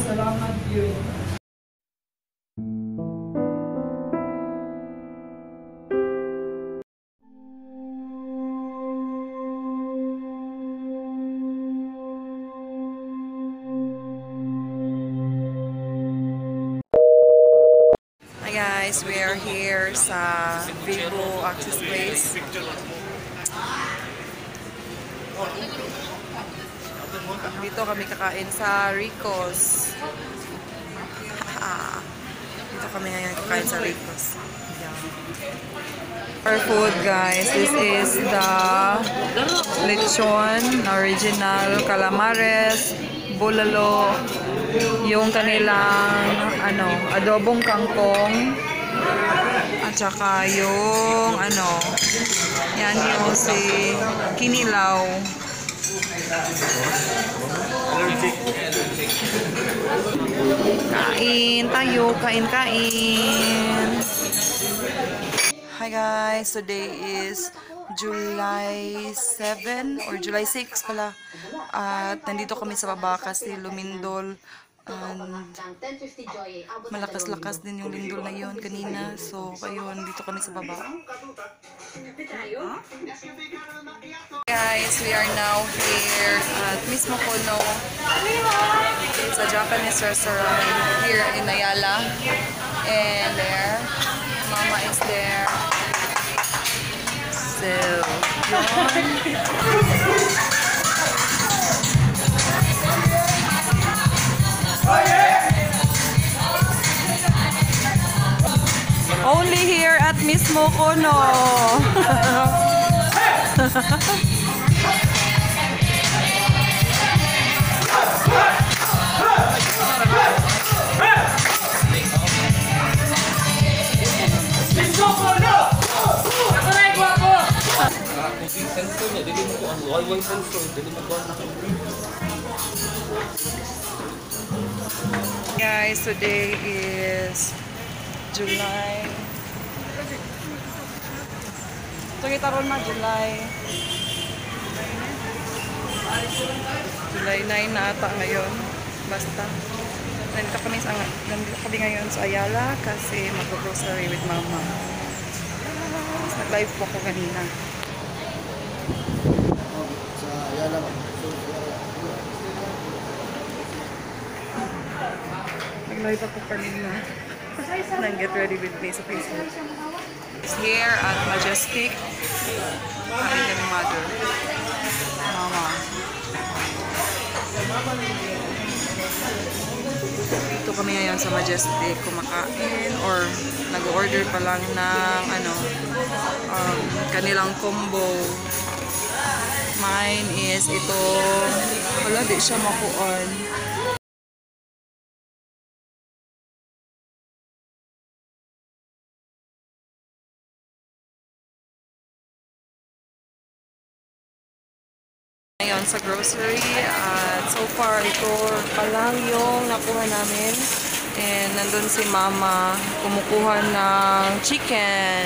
Salamat yun. Hi guys, we are here sa Vivo Access Place. Dito kami kakain sa Rico's. Dito kami ngayon kakain sa Rico's. Our food guys, this is the lechon, original, calamares, bulalo, yung kanilang adobong kangkong, at saka yung yan yung si kinilaw. Kain tayo, kain. Hi guys, today is July 7 or July 6 pala. At nandito kami sa baba kasi lumindol. And malakas-lakas din yung lindol na yun kanina. So, ayun, dito kami sa baba. Guys, we are now here at Mismo Kono. It's a Japanese restaurant here in Ayala. And there, Mama is there. So, only here at Mismo Kono. Guys, today is July. Ito kita ron na July 9 na ata ngayon. Basta. Nandito kami ngayon sa Ayala kasi mag-grocery with Mama. Nag-live po ako kanina. Sa Ayala ba? Nag-live ako kanina. Then get ready with me sa Facebook. It's here at Majestic. Kain kami mother. Mama. Dito kami ngayon sa Majestic kumakain or nag-order pa lang ng kanilang combo. Mine is ito. Wala, di siya makuan. Ngayon sa grocery at so far ito pa lang yung nakuha namin, and nandun si Mama kumukuha ng chicken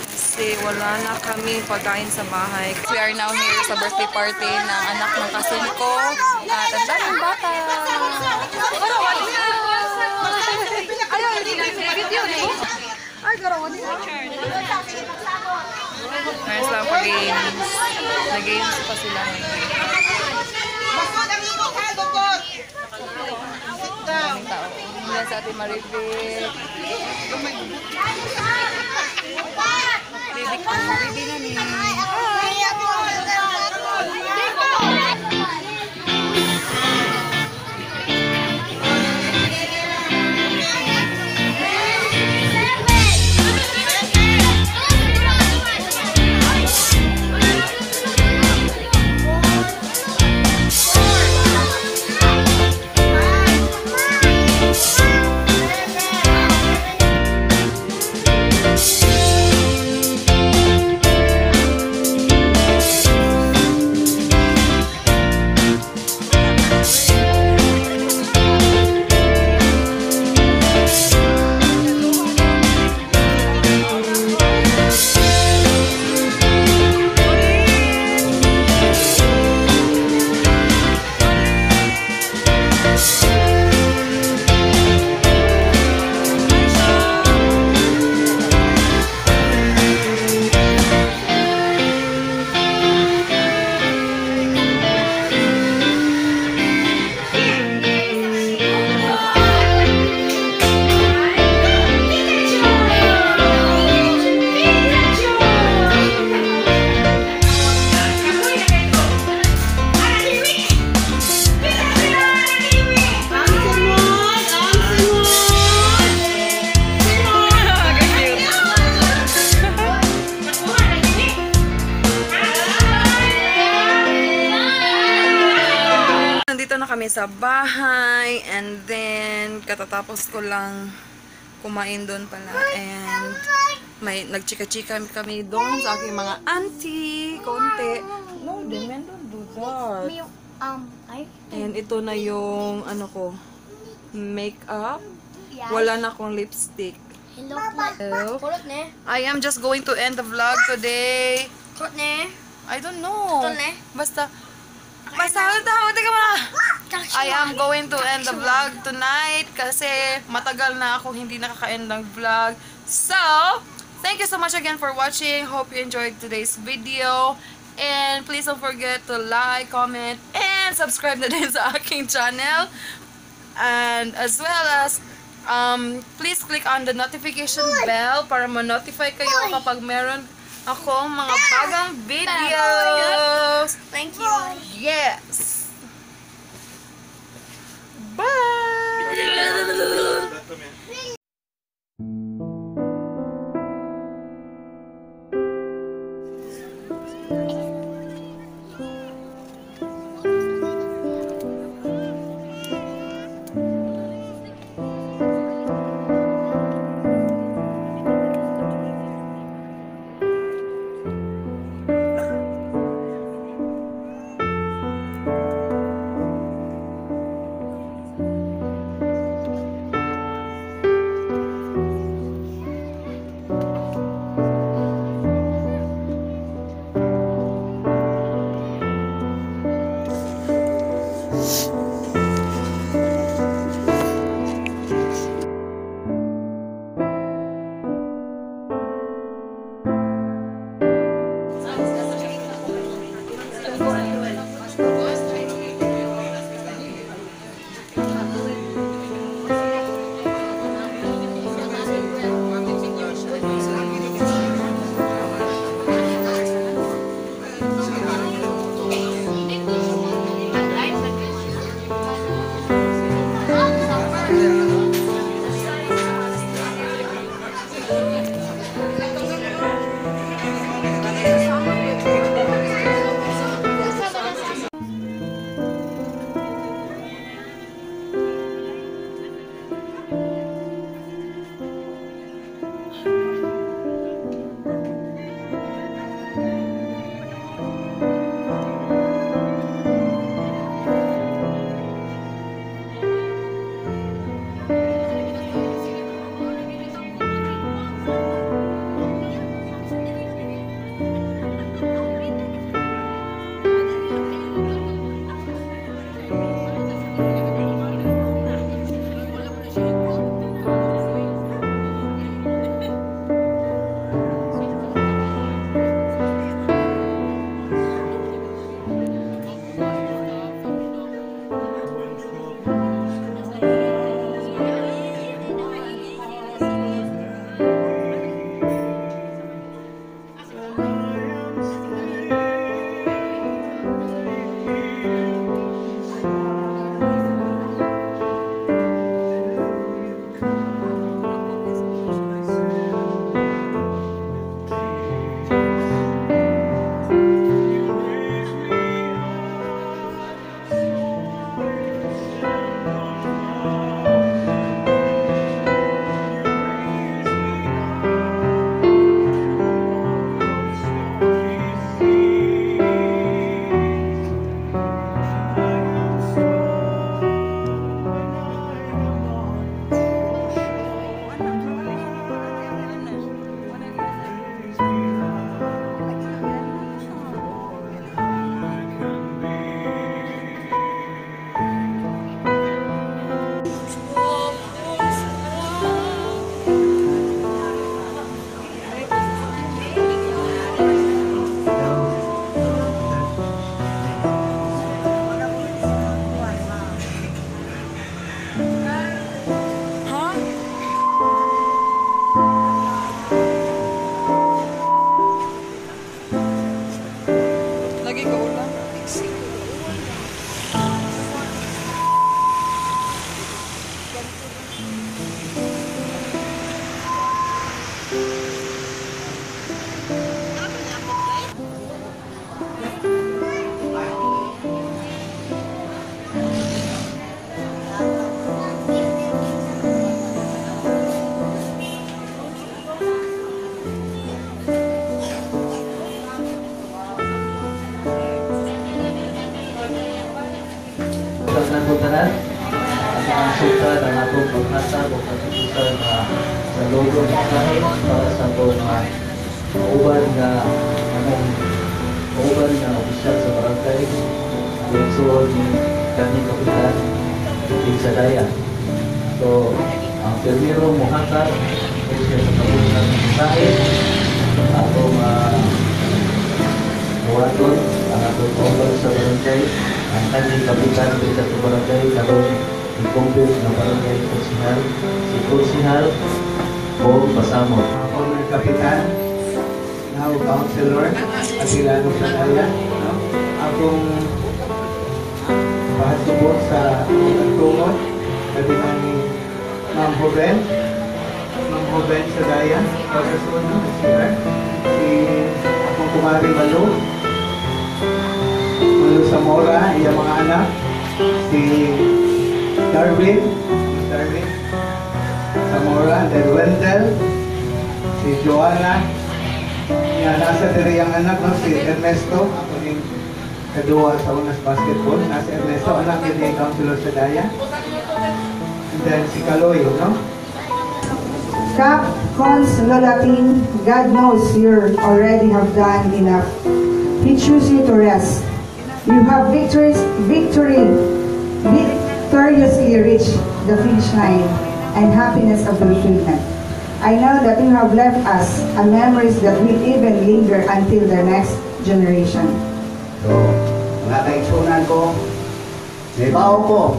kasi wala na kami pagkain sa bahay. We are now here sa birthday party ng anak ng cousin ko at ang daming bata. Nice lang pa games. Nag-games pa sila ngayon. Maraming tao. Mula sa ating Maribik. Baby ko. Baby namin. nandito na kami sa bahay and then katatapos ko lang kumain doon pala and may nagchika-chika kami doon sa aking mga auntie konti. No, then men don't do that. And ito na yung ano ko, makeup. Wala na akong lipstick. Hello. Kulot ne. I am just going to end the vlog today. Kulot ne. I don't know. Ito na. Basta teka muna. I am going to end the vlog tonight kasi matagal na ako hindi nakaka-end ng vlog. So, thank you so much again for watching. Hope you enjoyed today's video. And please don't forget to like, comment, and subscribe na din sa aking channel. And as well as, please click on the notification bell para ma-notify kayo kapag meron ako mga bagang videos. Thank you. Yes. Bye. tanan. Ang mga suka na atong paghatag o pagkikusan na sa logo ng kahit para sa itong mauban na opisyal sa barangay. Direksyon ni kami kapitan din sa daya. So, ang permiro muhatag o siya sa kabunan ng kahit atong buhaton ang atong opisyal sa barangay. Ang kanyang kapitan din sa barangay karon i-compute ng barangay konsihal, si konsihal o pasamo. Honored Kapitan, now Councilor, Atilano Sanaya, no? Akong pahatubot sa tungod, kabilang ni Ma'am Hoben sa Daya, pagkasunod ng Kasiran, si akong kumari Malo Zamora, iyang mga anak, si Darwin Zamora, and then Wendell, si Joanna, yan, nasa diri ang anak, no? Si Ernesto, ako yung kadua sa unas basketball, nasa Ernesto, anak yun ni Councilor Sadaya, and then si Caloyo, no? Cap, Cons, Lolatin, God knows you already have done enough. He chooses you to rest. You have victoriously reached the finish line and happiness of fulfillment. I know that you have left us a memories that will even linger until the next generation. So, mga kaigsunan ko, naibaw ko,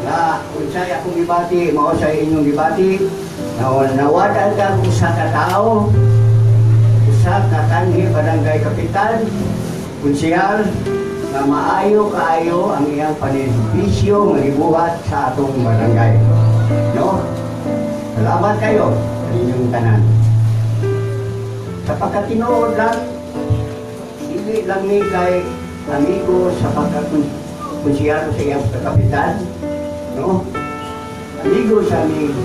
na kung sa'yo akong ibati, mao sa inyong ibati, nawadan ka kung sa katao, sa kakanhi barangay kapitan, kunsihal, na maayo kaayo ang iyang panisbisyo ng ibuhat sa atong barangay. No? Salamat kayo sa inyong tanan. Sa pagkatinood lang, hindi lang ni kay amigo sa pagkakunsihal sa iyang kapitan, no? Amigo sa aming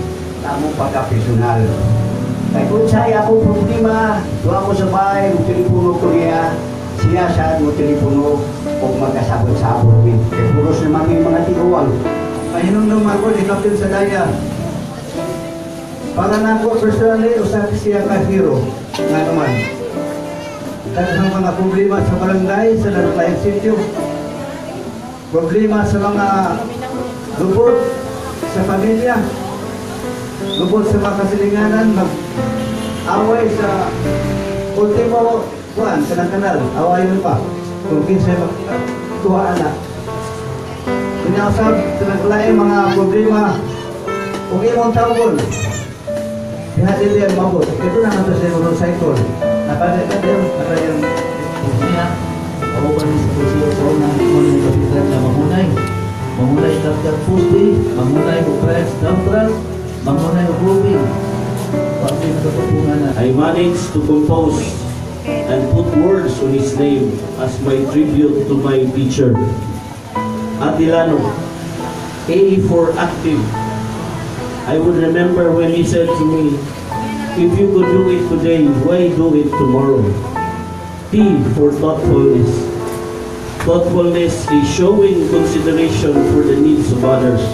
tamong pagkapersonal. Kaya kung sa'yo akong problema, doon ako sa bahay, telepono ko niya, siya sa telepono o magkasabot-sabot. Kaya puros naman may mga tiguan. Pahinong ako ni Captain Sadaya. Para na ako personally, usap siya ka hero na naman. Kaya mga problema sa barangay, sa Lantayan Sitio, problema sa mga lubot sa pamilya, lubot sa mga kasilinganan, mag-away sa ultimo kuan sa kanal, awayon pa kung kinsay magtuwa anak. Pinasab sa naglaing mga problema kung imong tawgon ihatid yan mabot. Ito na nga sa motorcycle nakayang niya o ba ni sa una ng kapitan na mamunay kapag pusti, mamunay o press dump mamunay o grouping. Pati nagkapungan na I managed to compose and put words on his name as my tribute to my teacher. Atilano, A for active. I would remember when he said to me, if you could do it today, why do it tomorrow? T for thoughtfulness. Thoughtfulness is showing consideration for the needs of others.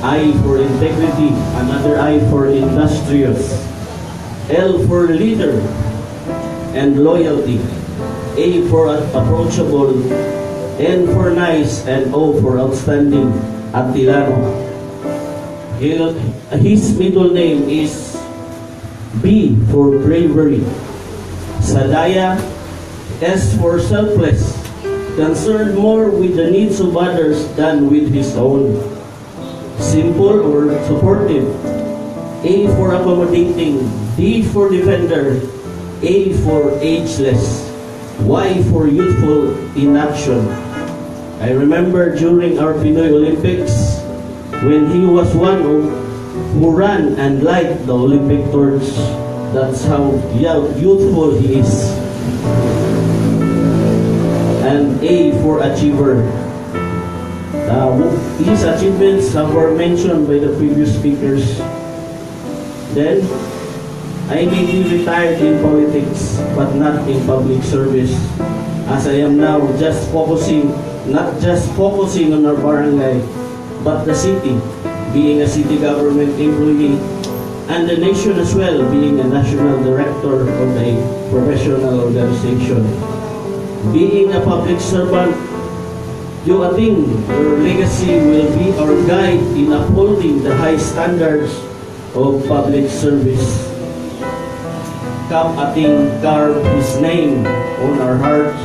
I for integrity, another I for industrious. L for leader and loyalty. A for approachable, N for nice, and O for outstanding. Atilano. His middle name is B for bravery. Sadaya. S for selfless, concerned more with the needs of others than with his own. Simple or supportive. A for accommodating. D for defender. A for ageless. Y for youthful in action. I remember during our Pinoy Olympics when he was one who ran and liked the Olympic torch. That's how youthful he is. And A for achiever. His achievements were mentioned by the previous speakers. Then, I may be retired in politics, but not in public service, as I am now just focusing not just focusing on our barangay, but the city, being a city government employee, and the nation as well, being a national director of a professional organization. Being a public servant, you ating your legacy will be our guide in upholding the high standards of public service. Kap ating carve His name on our hearts,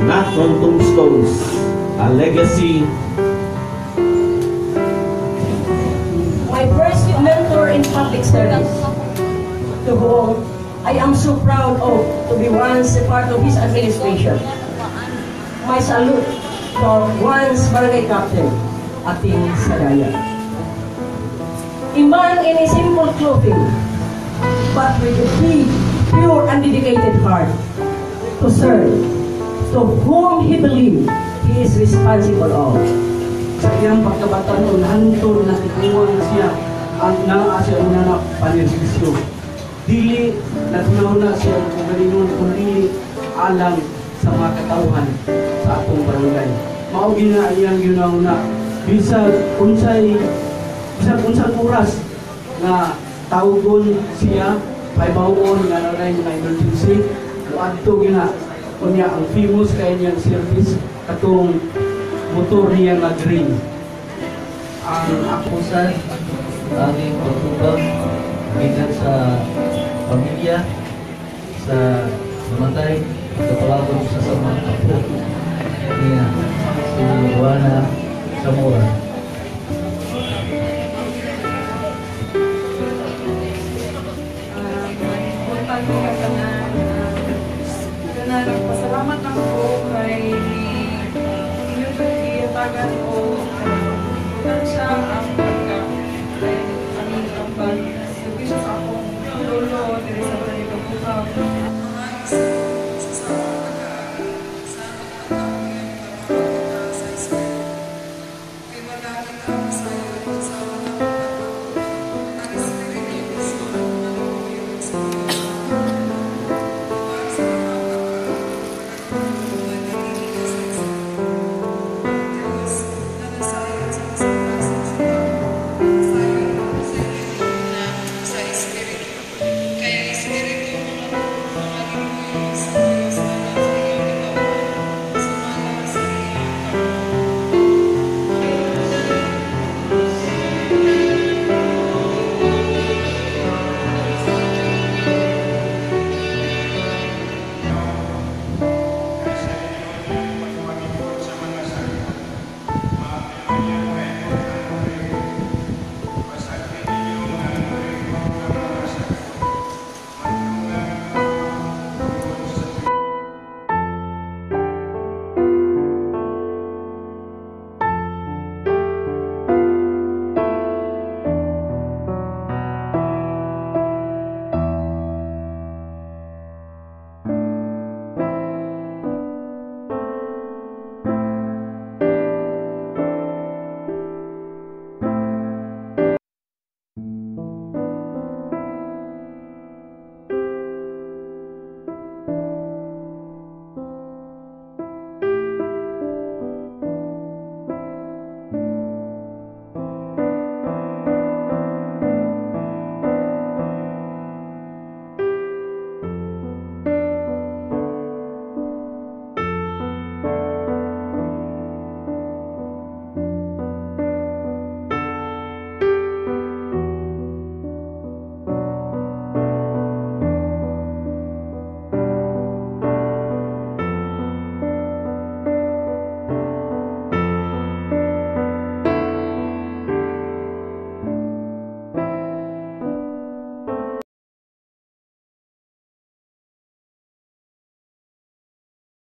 not on tombstones, a legacy. My first mentor in public service, to whom I am so proud of to be once a part of his administration. My salute for once barangay captain, Ating Sadaya. A man in a simple clothing, but with a big, pure and dedicated heart to serve, to whom he believed he is responsible of. Sa iyang pagkabata noon, hantol na tikuan siya ang naasya na panerbisyo. Dili natunaw na siya kung galinon kundi alang sa mga katauhan sa atong barangay. Maugin na iyang yunaw na bisag unsang oras na tawgon siya paibawon nga naray mga emergency adto gina kunya ang famous kay niyang service katong motor niya nga green. Ang ako sa aming pagtubag bigat sa pamilya, sa namatay, sa palabot sa sama apo niya, si Juana Zamora. Pasalamat ako kay inyong pagkiyatagan o siya ang pagka ay ang servisyo sa akong lolo, Teresa